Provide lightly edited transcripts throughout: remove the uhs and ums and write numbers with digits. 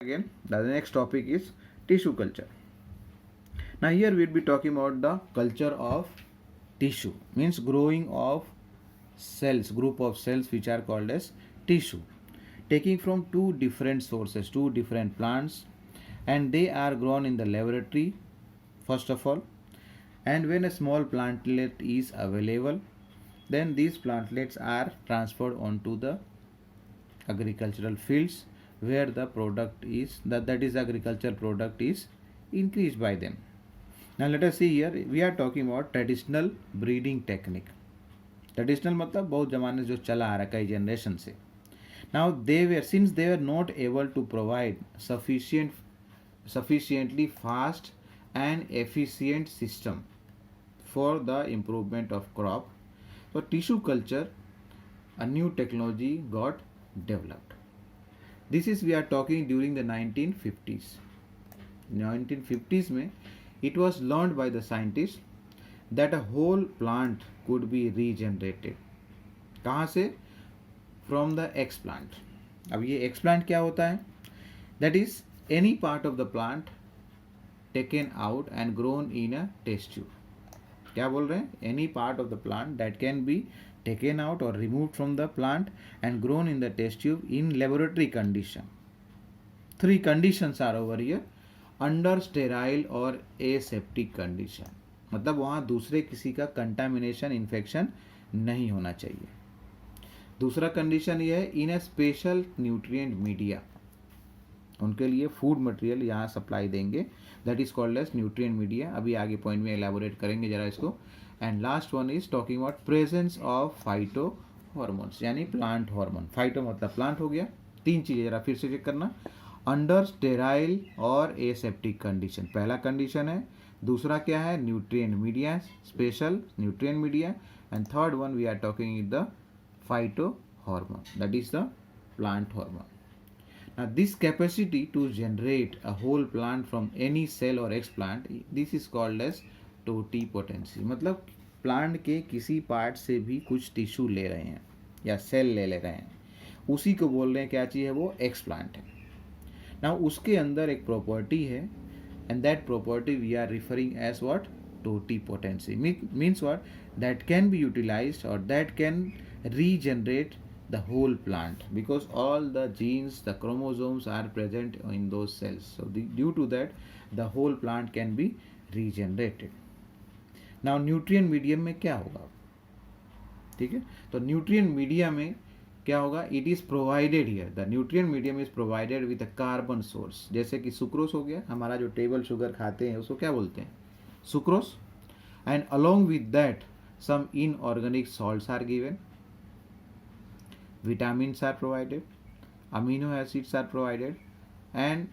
Again, the next topic is tissue culture. Now here we'll be talking about the culture of tissue, means growing of cells, group of cells which are called as tissue, taking from two different sources, two different plants, and they are grown in the laboratory first of all. And when a small plantlet is available, then these plantlets are transferred onto the agricultural fields where the product is that is agricultural product is increased by them. Now let us see here, we are talking about traditional breeding technique. Traditional मतलब बहुत ज़माने से जो चला आ रहा है कई generation से. Now they were since they were not able to provide sufficiently fast and efficient system for the improvement of crop, so tissue culture, a new technology got developed. This is we are talking during the 1950s. 1950s में it was learned by the scientists that a whole plant could be regenerated. कहाँ से? From the explant. अब ये explant क्या होता है? That is any part of the plant taken out and grown in a test tube. क्या बोल रहे हैं? Any part of the plant that can be taken out or removed from the plant and grown in the test tube in laboratory condition. Three conditions are over here. Under sterile or aseptic condition, मतलब वहाँ दूसरे किसी का contamination infection नहीं होना चाहिए. दूसरा condition ये है in a special nutrient media, उनके लिए फूड मटेरियल यहाँ सप्लाई देंगे, that is called as nutrient media. अभी आगे पॉइंट में एलैबोरेट करेंगे जरा इसको. And last one is talking about presence of phyto hormones, यानी प्लांट हार्मोन. फाइटो मतलब प्लांट हो गया. तीन चीज़ें जरा फिर से चेक करना. अंडर स्टेराइल और एसेप्टिक कंडीशन पहला कंडीशन है. दूसरा क्या है? Nutrient media, special nutrient media. And third one we are talking in the phyto hormone, that is the plant hormone. Now this capacity to generate a whole plant from any cell or explant, this is called as totipotency. मतलब plant के किसी part से भी कुछ tissue ले रहे हैं या सेल ले रहे हैं, उसी को बोल रहे हैं क्या चीज़ है? वो एक्सप्लांट है. ना उसके अंदर एक प्रॉपर्टी है and that property we are referring as what? Totipotency. Means what? That can be utilized और that can regenerate the whole plant because all the genes, the chromosomes are present in those cells, so due to that the whole plant can be regenerated. Now nutrient medium में क्या होगा? ठीक है, तो nutrient media में क्या होगा? It is provided here, the nutrient medium is provided with a carbon source. जैसे कि सुक्रोस हो गया, हमारा जो टेबल शुगर खाते हैं उसको क्या बोलते हैं? Sucrose. and along with that some inorganic salts are given, vitamins are provided, amino acids are provided, and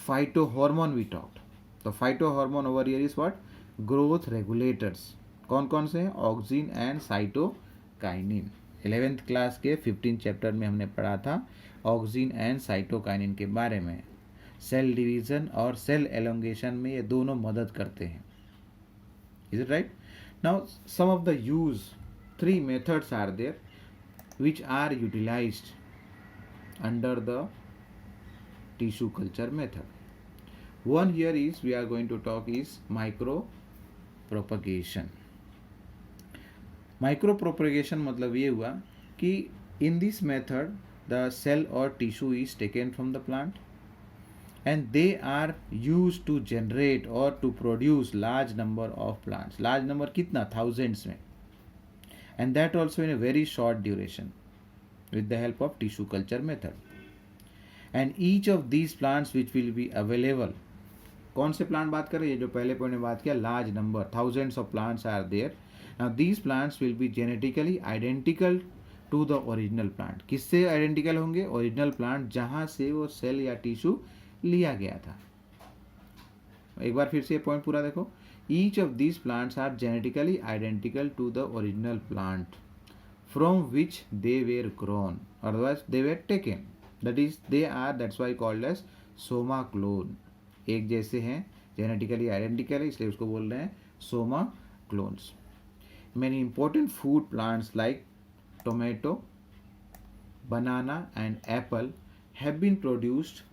phytohormone we talked. तो phytohormone over here is what? Growth regulators. कौन कौन से हैं? Auxin and cytokinin. 11th class के 15 chapter में हमने पढ़ा था ऑक्सिन एंड साइटोकाइनिन के बारे में. सेल डिवीजन और सेल एलोंगेशन में ये दोनों मदद करते हैं. Is it right? Now some of the use, 3 methods are there which are utilized under the tissue culture method. One here is we are going to talk is micro propagation. Micro propagation मतलब ये हुआ कि in this method the cell or tissue is taken from the plant and they are used to generate or to produce large number of plants. Large number कितना? Thousands में, and that also in a very short duration with the help of tissue culture method. And each of these plants which will be available, कौन से plant बात कर रहे हैं? जो पहले पॉइंट में बात किया, large number, thousands of plants are there. Now these plants will be genetically identical to the original plant. किससे आइडेंटिकल होंगे? ओरिजिनल प्लांट जहाँ से वो सेल या टिश्यू लिया गया था. एक बार फिर से पॉइंट पूरा देखो. Each of these plants are genetically identical to the original plant from which they were grown, otherwise they were taken. That is, they are, that's why called as soma clone. एक जैसे हैं, genetically identical है, इसलिए उसको बोल रहे हैं soma clones. Many important food plants like tomato, banana and apple have been produced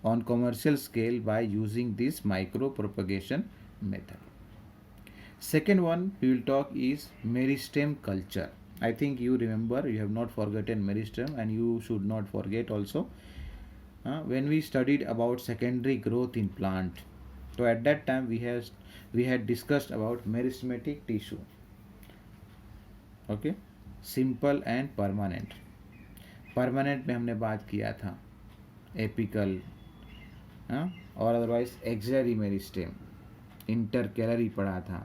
on commercial scale by using this micro propagation method. Second one we will talk is meristem culture. I think you remember, you have not forgotten meristem, and you should not forget also. When we studied about secondary growth in plant, so at that time we had discussed about meristematic tissue. Okay, simple and permanent. Permanent में हमने बात किया था apical और otherwise axillary meristem, intercalary पढ़ा था.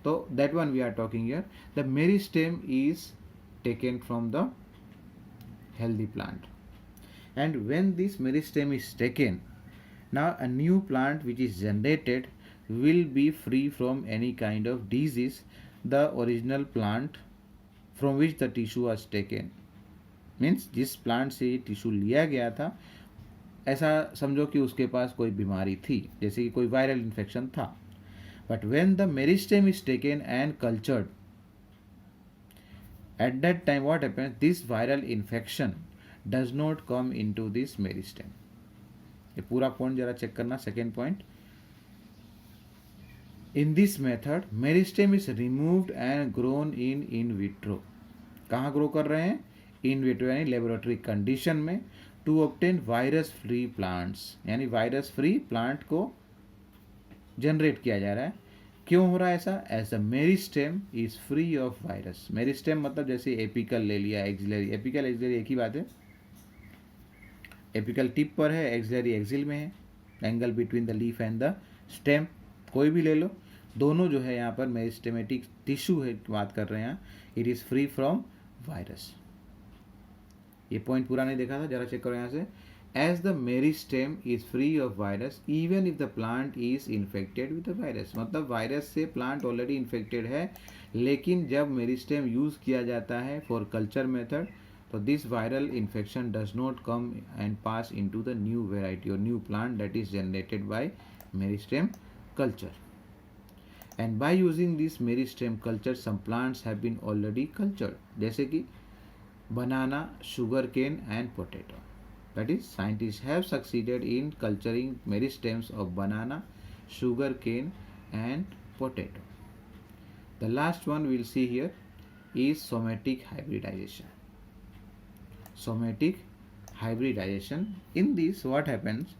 तो that one we are talking here. The meristem is taken from the healthy plant, and when this meristem is taken, now a new plant which is generated will be free from any kind of disease the original plant from which the tissue was taken. Means जिस plant से tissue लिया गया था, ऐसा समझो कि उसके पास कोई बीमारी थी, जैसे कि कोई वायरल इन्फेक्शन था. But when the meristem is taken and cultured, at that time what happens, this viral infection does not come into this meristem. ये पूरा पॉइंट जरा चेक करना. Second point, in this method meristem is removed and grown in vitro. कहाँ grow कर रहे हैं? In vitro यानी laboratory condition में, to obtain virus free plants, यानी वायरस फ्री प्लांट को जनरेट किया जा रहा है. क्यों हो रहा है ऐसा? As the meristem is free of virus. Meristem मतलब जैसे एपिकल ले लिया, एक्सिलरी. एपिकल एक्सिलरी एक ही बात है. एपिकल टिप पर है, एक्सिलरी एक्सिल में है, angle between the leaf and the stem, कोई भी ले लो. दोनों जो है यहाँ पर मेरिस्टेमेटिक टिश्यू है बात कर रहे हैं. It is free from virus. ये पॉइंट पूरा नहीं देखा था, जरा चेक करो यहाँ से. As the meristem is free of virus even if the plant is infected with the virus. मतलब वायरस से प्लांट ऑलरेडी इन्फेक्टेड है, लेकिन जब मेरिस्टेम यूज किया जाता है for culture method, so this viral infection does not come and pass into the new variety or new plant that is generated by meristem culture. And by using this meristem culture, some plants have been already cultured, जैसे कि banana, sugarcane and potato. That is, scientists have succeeded in culturing meristems of banana, sugarcane and potato. The last one we'll see here is somatic hybridization. Somatic hybridization. In this, what happens?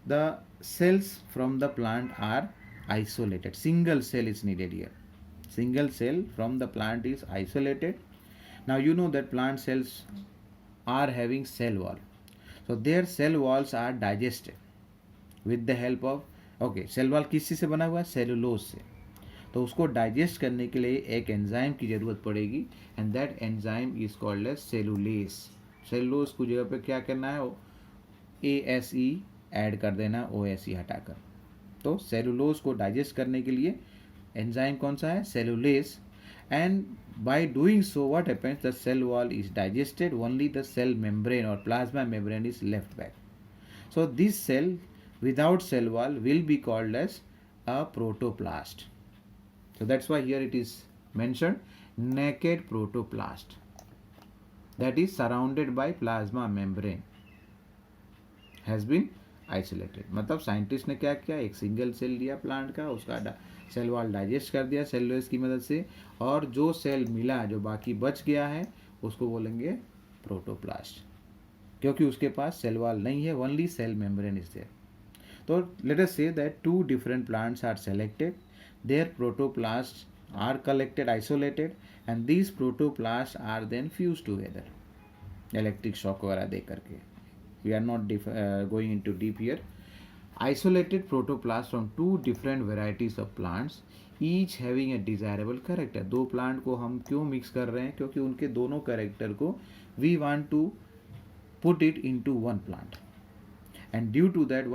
The cells from the plant are isolated. Single cell is needed here. Single cell from the plant is isolated. Now you know that plant cells are having cell wall. So their cell walls are digested with the help of, okay, cell wall किस चीज़ से बना हुआ है? Cellulose से. तो उसको digest करने के लिए एक एंजाइम की ज़रूरत पड़ेगी, and that enzyme is called as cellulase. Cellulose को जगह पे क्या करना है? ASE ऐड कर देना, OSE हटाकर. तो सेलुलोज को डाइजेस्ट करने के लिए एंजाइम कौन सा है? Cellulase. And by doing so what happens, the cell wall is digested, only the cell membrane और plasma membrane is left back. So this cell without cell wall will be called as a protoplast. So that's why here it is mentioned naked protoplast that is surrounded by plasma membrane has been isolated. मतलब scientist ने क्या किया? एक single cell लिया plant का, उसका cell wall digest कर दिया सेलुलोज की मदद से, और जो सेल मिला, जो बाकी बच गया है, उसको बोलेंगे प्रोटोप्लास्ट, क्योंकि उसके पास सेल वॉल नहीं है, only cell membrane is there. तो let us say that two different plants are selected. Their protoplasts are collected, isolated, and these protoplasts are then fused together. Electric shock वगैरह दे करके. We are not going into deep here. Isolated protoplasts from two different varieties of plants, each having a desirable character. दो plant को हम क्यों mix कर रहे हैं? क्योंकि उनके दोनों कैरेक्टर को we want to put it into one plant. And due to that,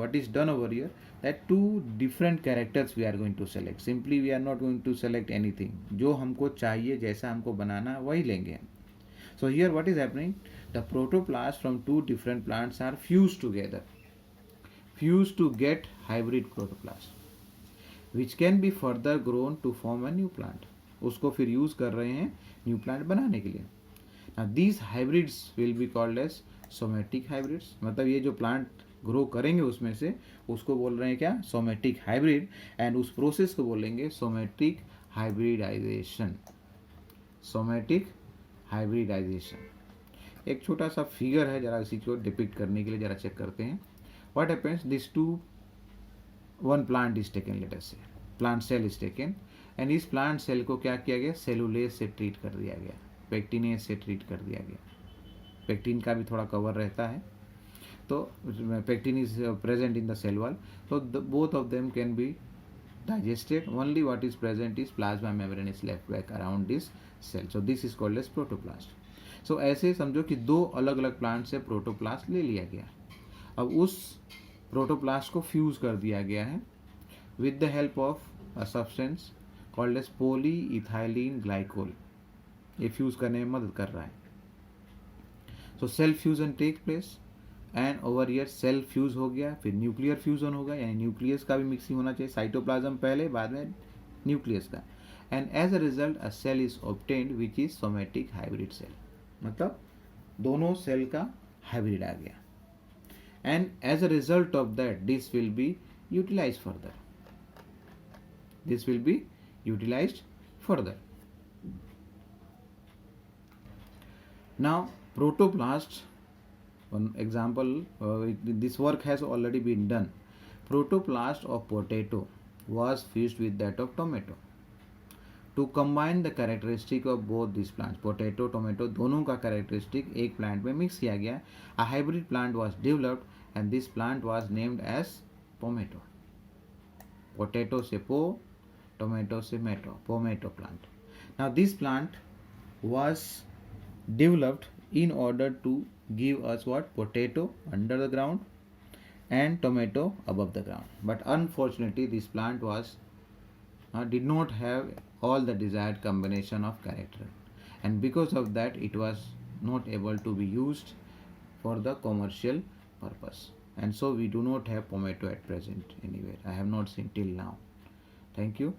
what is done over here, that two different characters we are going to select. Simply we are not going to select anything. जो हमको चाहिए, जैसा हमको बनाना, वही लेंगे. So here what is happening? The protoplasts from two different plants are fused together, fused to get hybrid protoplast, which can be further grown to form a new plant. उसको फिर use कर रहे हैं न्यू प्लांट बनाने के लिए. Now these hybrids will be called as somatic hybrids. मतलब ये जो प्लांट ग्रो करेंगे उसमें से, उसको बोल रहे हैं क्या, सोमेटिक हाइब्रिड, एंड उस प्रोसेस को बोलेंगे सोमेटिक हाइब्रिडाइजेशन। Somatic hybridisation. एक छोटा सा फिगर है, जरा इसी को डिपिक्ट करने के लिए जरा चेक करते हैं। What happens, this two one plant is taken, let us say plant cell is taken, and इस प्लांट सेल को क्या किया गया, सेलुलेज से ट्रीट कर दिया गया, पेक्टिनेज से ट्रीट कर दिया गया। पेक्टिन का भी थोड़ा कवर रहता है, तो pectin is present in the cell wall, तो both of them can be digested. Only what is present is plasma membrane is left back around this cell, so this is called as protoplast. So ऐसे समझो कि दो अलग अलग plant से protoplast ले लिया गया, अब उस प्रोटोप्लास्ट को फ्यूज कर दिया गया है with the help of a substance called as polyethylene glycol. ये फ्यूज करने में मदद कर रहा है। So cell fusion take place, and over year cell fuse हो गया, फिर न्यूक्लियर फ्यूजन होगा, यानी न्यूक्लियस का भी मिक्सिंग होना चाहिए, साइटोप्लाज्म पहले, बाद में न्यूक्लियस का, and as a result a cell is obtained which is somatic hybrid cell. मतलब दोनों सेल का हाइब्रिड आ गया, and as a result of that this will be utilize further, this will be utilized further. Now protoplast, one example, this work has already been done. Protoplast of potato was fused with that of tomato to combine the characteristic of both these plants. Potato, tomato दोनों का characteristic एक plant में mix किया गया, a hybrid plant was developed and this plant was named as pomato. Potato से po, tomato से meto, pomato plant. Now this plant was developed in order to give us what, potato under the ground and tomato above the ground, but unfortunately this plant was did not have all the desired combination of character, and because of that it was not able to be used for the commercial purpose, and so we do not have tomato at present anywhere. I have not seen till now. Thank you.